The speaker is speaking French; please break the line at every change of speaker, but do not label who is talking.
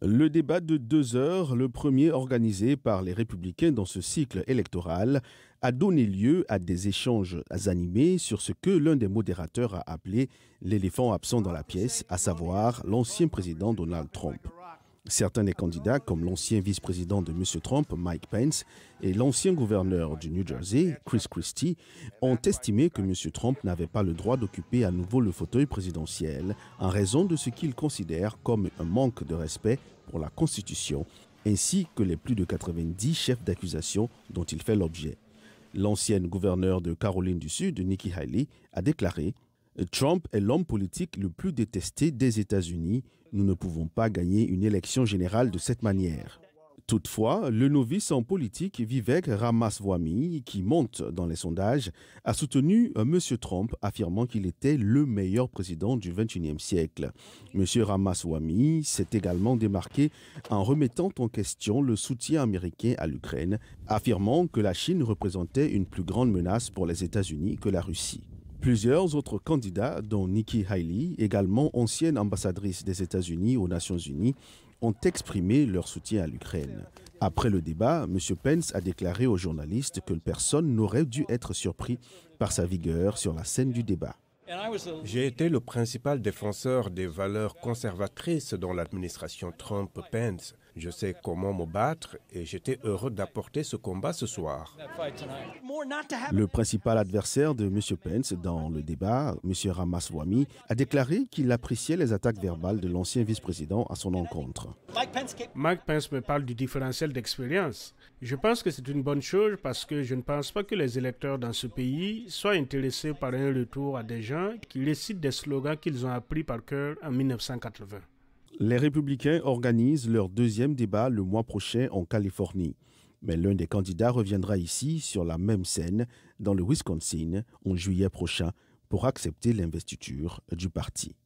Le débat de 2 heures, le premier organisé par les Républicains dans ce cycle électoral, a donné lieu à des échanges animés sur ce que l'un des modérateurs a appelé l'éléphant absent dans la pièce, à savoir l'ancien président Donald Trump. Certains des candidats, comme l'ancien vice-président de M. Trump, Mike Pence, et l'ancien gouverneur du New Jersey, Chris Christie, ont estimé que M. Trump n'avait pas le droit d'occuper à nouveau le fauteuil présidentiel en raison de ce qu'ils considèrent comme un manque de respect pour la Constitution, ainsi que les plus de 90 chefs d'accusation dont il fait l'objet. L'ancienne gouverneure de Caroline du Sud, Nikki Haley, a déclaré « Trump est l'homme politique le plus détesté des États-Unis. Nous ne pouvons pas gagner une élection générale de cette manière. » Toutefois, le novice en politique Vivek Ramaswamy, qui monte dans les sondages, a soutenu M. Trump, affirmant qu'il était le meilleur président du XXIe siècle. M. Ramaswamy s'est également démarqué en remettant en question le soutien américain à l'Ukraine, affirmant que la Chine représentait une plus grande menace pour les États-Unis que la Russie. Plusieurs autres candidats, dont Nikki Haley, également ancienne ambassadrice des États-Unis aux Nations Unies, ont exprimé leur soutien à l'Ukraine. Après le débat, M. Pence a déclaré aux journalistes que personne n'aurait dû être surpris par sa vigueur sur la scène du débat.
J'ai été le principal défenseur des valeurs conservatrices dans l'administration Trump-Pence. Je sais comment me battre et j'étais heureux d'apporter ce combat ce soir.
Le principal adversaire de M. Pence dans le débat, M. Ramaswamy, a déclaré qu'il appréciait les attaques verbales de l'ancien vice-président à son encontre.
Mike Pence me parle du différentiel d'expérience. Je pense que c'est une bonne chose parce que je ne pense pas que les électeurs dans ce pays soient intéressés par un retour à des gens qui récitent des slogans qu'ils ont appris par cœur en 1980.
Les Républicains organisent leur deuxième débat le mois prochain en Californie. Mais l'un des candidats reviendra ici, sur la même scène, dans le Wisconsin, en juillet prochain, pour accepter l'investiture du parti.